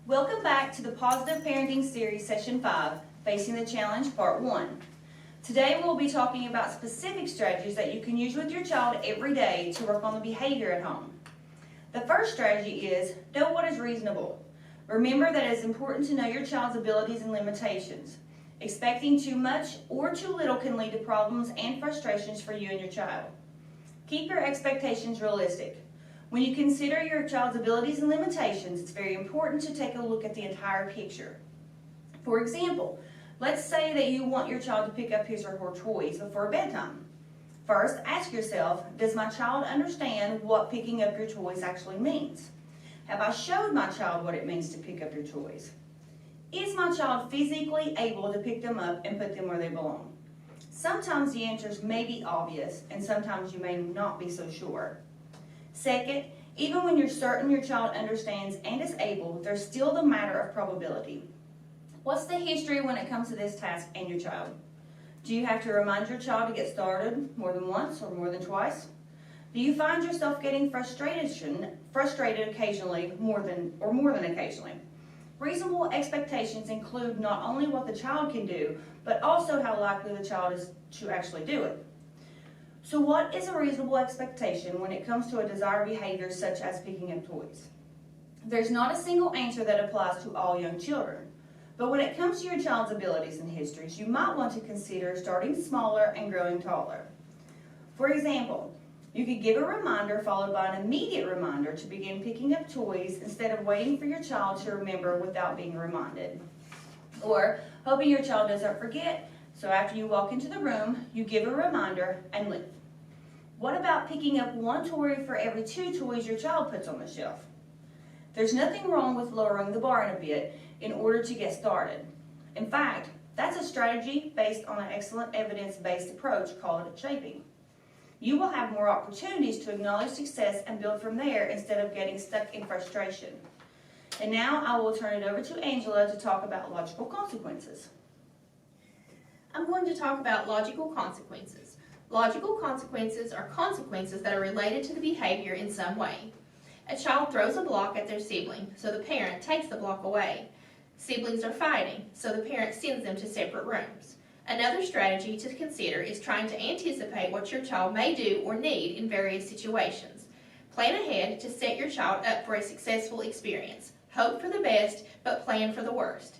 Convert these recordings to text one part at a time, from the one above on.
Welcome back to the Positive Parenting Series, Session 5, Facing the Challenge, Part 1. Today we'll be talking about specific strategies that you can use with your child every day to work on the behavior at home. The first strategy is know what is reasonable. Remember that it is important to know your child's abilities and limitations. Expecting too much or too little can lead to problems and frustrations for you and your child. Keep your expectations realistic. When you consider your child's abilities and limitations, it's very important to take a look at the entire picture. For example, let's say that you want your child to pick up his or her toys before bedtime. First, ask yourself, does my child understand what picking up your toys actually means? Have I showed my child what it means to pick up your toys? Is my child physically able to pick them up and put them where they belong? Sometimes the answers may be obvious, and sometimes you may not be so sure. Second, even when you're certain your child understands and is able, there's still the matter of probability. What's the history when it comes to this task and your child? Do you have to remind your child to get started more than once or more than twice? Do you find yourself getting frustrated occasionally more than occasionally? Reasonable expectations include not only what the child can do, but also how likely the child is to actually do it. So what is a reasonable expectation when it comes to a desired behavior such as picking up toys? There's not a single answer that applies to all young children. But when it comes to your child's abilities and histories, you might want to consider starting smaller and growing taller. For example, you could give a reminder followed by an immediate reminder to begin picking up toys instead of waiting for your child to remember without being reminded. Or hoping your child doesn't forget, so after you walk into the room, you give a reminder and leave. What about picking up one toy for every 2 toys your child puts on the shelf? There's nothing wrong with lowering the bar in a bit in order to get started. In fact, that's a strategy based on an excellent evidence-based approach called shaping. You will have more opportunities to acknowledge success and build from there instead of getting stuck in frustration. And now I will turn it over to Angela to talk about logical consequences. I'm going to talk about logical consequences. Logical consequences are consequences that are related to the behavior in some way. A child throws a block at their sibling, so the parent takes the block away. Siblings are fighting, so the parent sends them to separate rooms. Another strategy to consider is trying to anticipate what your child may do or need in various situations. Plan ahead to set your child up for a successful experience. Hope for the best, but plan for the worst.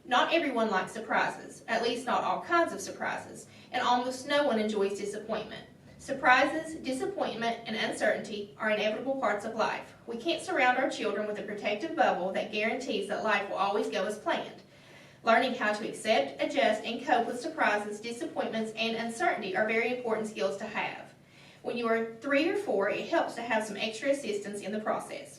Not everyone likes surprises, at least not all kinds of surprises, and almost no one enjoys disappointment. Surprises, disappointment, and uncertainty are inevitable parts of life. We can't surround our children with a protective bubble that guarantees that life will always go as planned. Learning how to accept, adjust, and cope with surprises, disappointments, and uncertainty are very important skills to have. When you are 3 or 4, it helps to have some extra assistance in the process.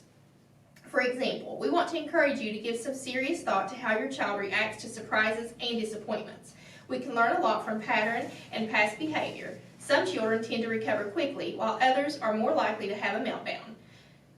For example, we want to encourage you to give some serious thought to how your child reacts to surprises and disappointments. We can learn a lot from pattern and past behavior. Some children tend to recover quickly, while others are more likely to have a meltdown.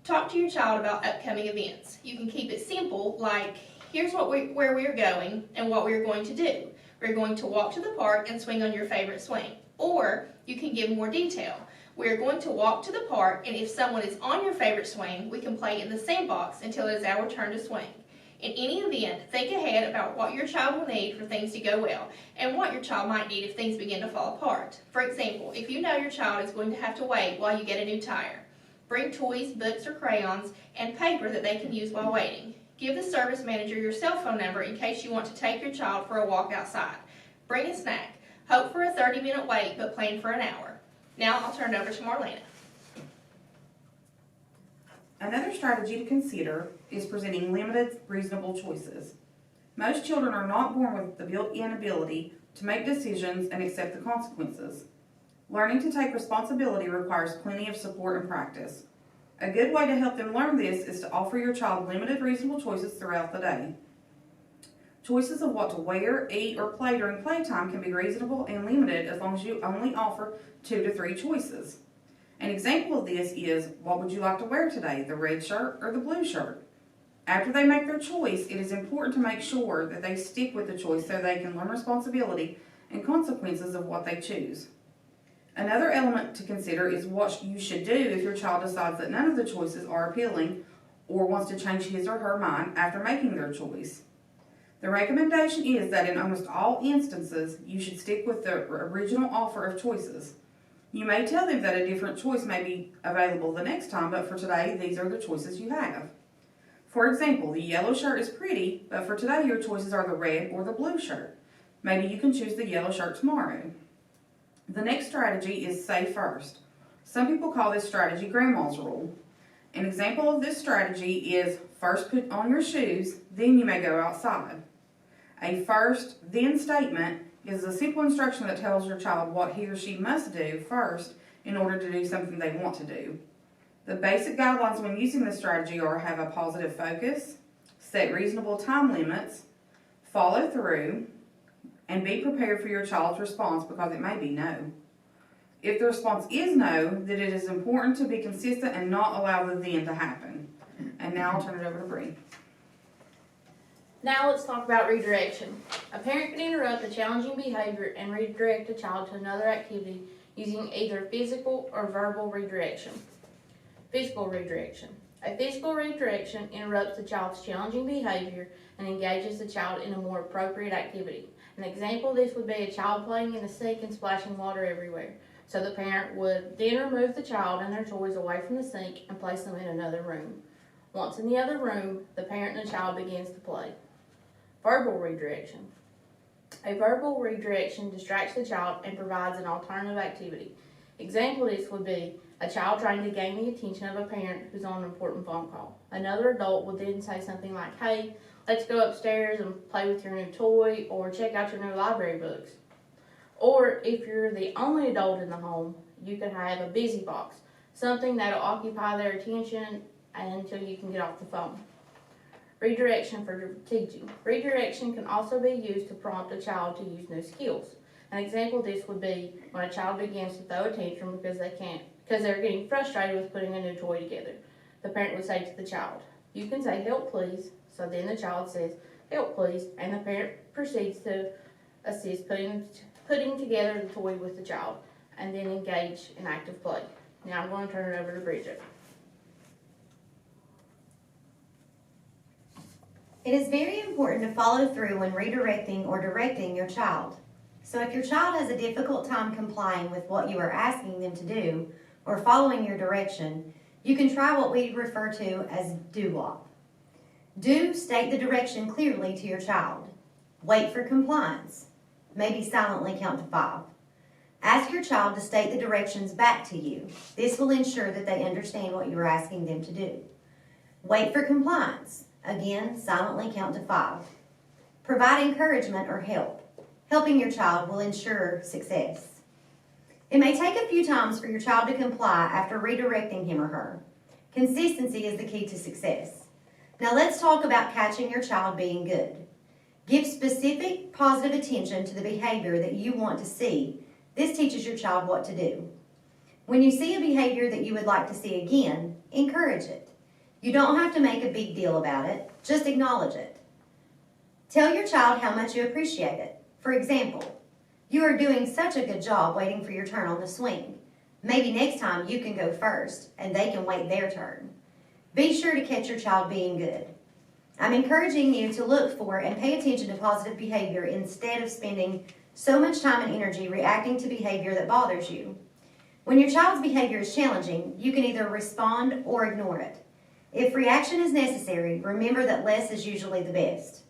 Talk to your child about upcoming events. You can keep it simple, like, here's where we're going and what we're going to do. We're going to walk to the park and swing on your favorite swing. Or you can give more detail. We're going to walk to the park, and if someone is on your favorite swing, we can play in the sandbox until it is our turn to swing. In any event, think ahead about what your child will need for things to go well, and what your child might need if things begin to fall apart. For example, if you know your child is going to have to wait while you get a new tire, bring toys, books, or crayons, and paper that they can use while waiting. Give the service manager your cell phone number in case you want to take your child for a walk outside. Bring a snack. Hope for a 30-minute wait, but plan for an hour. Now I'll turn it over to Marlena. Another strategy to consider is presenting limited, reasonable choices. Most children are not born with the built-in ability to make decisions and accept the consequences. Learning to take responsibility requires plenty of support and practice. A good way to help them learn this is to offer your child limited, reasonable choices throughout the day. Choices of what to wear, eat, or play during playtime can be reasonable and limited as long as you only offer 2 to 3 choices. An example of this is, what would you like to wear today, the red shirt or the blue shirt? After they make their choice, it is important to make sure that they stick with the choice so they can learn responsibility and consequences of what they choose. Another element to consider is what you should do if your child decides that none of the choices are appealing or wants to change his or her mind after making their choice. The recommendation is that in almost all instances, you should stick with the original offer of choices. You may tell them that a different choice may be available the next time, but for today, these are the choices you have. For example, the yellow shirt is pretty, but for today your choices are the red or the blue shirt. Maybe you can choose the yellow shirt tomorrow. The next strategy is say first. Some people call this strategy Grandma's rule. An example of this strategy is first put on your shoes, then you may go outside. A first, then statement is a simple instruction that tells your child what he or she must do first in order to do something they want to do. The basic guidelines when using this strategy are have a positive focus, set reasonable time limits, follow through, and be prepared for your child's response because it may be no. If the response is no, then it is important to be consistent and not allow the then to happen. And now I'll turn it over to Bree. Now let's talk about redirection. A parent can interrupt a challenging behavior and redirect a child to another activity using either physical or verbal redirection. Physical redirection. A physical redirection interrupts the child's challenging behavior and engages the child in a more appropriate activity. An example of this would be a child playing in the sink and splashing water everywhere. So the parent would then remove the child and their toys away from the sink and place them in another room. Once in the other room, the parent and the child begins to play. Verbal redirection. A verbal redirection distracts the child and provides an alternative activity. Example of this would be a child trying to gain the attention of a parent who's on an important phone call. Another adult would then say something like, "Hey, let's go upstairs and play with your new toy," or "check out your new library books." Or if you're the only adult in the home, you could have a busy box, something that'll occupy their attention until you can get off the phone. Redirection for teaching. Redirection can also be used to prompt a child to use new skills. An example of this would be when a child begins to throw a tantrum because they're getting frustrated with putting a new toy together. The parent would say to the child, "You can say 'help please.'" So then the child says, "Help please," and the parent proceeds to assist putting together the toy with the child and then engage in active play. Now I'm going to turn it over to Bridget. It is very important to follow through when redirecting or directing your child. So if your child has a difficult time complying with what you are asking them to do or following your direction, you can try what we refer to as do-wop. Do state the direction clearly to your child. Wait for compliance. Maybe silently count to 5. Ask your child to state the directions back to you. This will ensure that they understand what you are asking them to do. Wait for compliance. Again, silently count to 5. Provide encouragement or help. Helping your child will ensure success. It may take a few times for your child to comply after redirecting him or her. Consistency is the key to success. Now let's talk about catching your child being good. Give specific positive attention to the behavior that you want to see. This teaches your child what to do. When you see a behavior that you would like to see again, encourage it. You don't have to make a big deal about it, just acknowledge it. Tell your child how much you appreciate it. For example, "You are doing such a good job waiting for your turn on the swing. Maybe next time you can go first and they can wait their turn." Be sure to catch your child being good. I'm encouraging you to look for and pay attention to positive behavior instead of spending so much time and energy reacting to behavior that bothers you. When your child's behavior is challenging, you can either respond or ignore it. If reaction is necessary, remember that less is usually the best.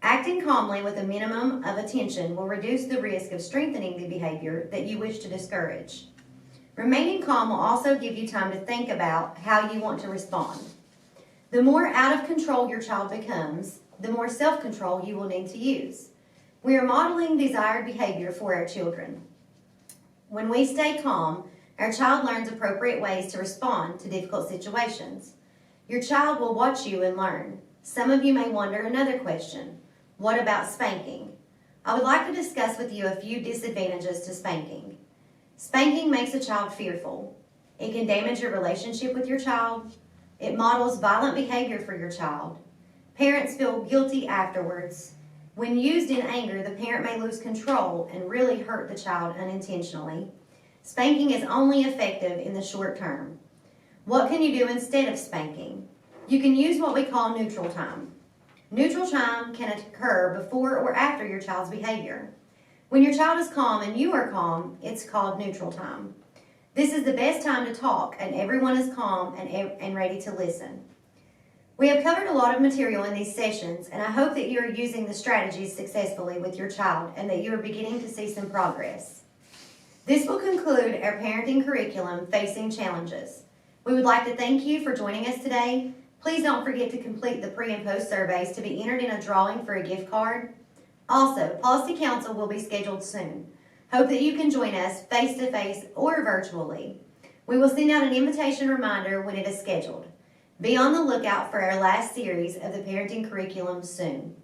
Acting calmly with a minimum of attention will reduce the risk of strengthening the behavior that you wish to discourage. Remaining calm will also give you time to think about how you want to respond. The more out of control your child becomes, the more self-control you will need to use. We are modeling desired behavior for our children. When we stay calm, our child learns appropriate ways to respond to difficult situations. Your child will watch you and learn. Some of you may wonder another question. What about spanking? I would like to discuss with you a few disadvantages to spanking. Spanking makes a child fearful. It can damage your relationship with your child. It models violent behavior for your child. Parents feel guilty afterwards. When used in anger, the parent may lose control and really hurt the child unintentionally. Spanking is only effective in the short term. What can you do instead of spanking? You can use what we call neutral time. Neutral time can occur before or after your child's behavior. When your child is calm and you are calm, it's called neutral time. This is the best time to talk and everyone is calm and ready to listen. We have covered a lot of material in these sessions, and I hope that you are using the strategies successfully with your child and that you are beginning to see some progress. This will conclude our parenting curriculum, Facing Challenges. We would like to thank you for joining us today. Please don't forget to complete the pre and post surveys to be entered in a drawing for a gift card. Also, Policy Council will be scheduled soon. Hope that you can join us face-to-face or virtually. We will send out an invitation reminder when it is scheduled. Be on the lookout for our last series of the parenting curriculum soon.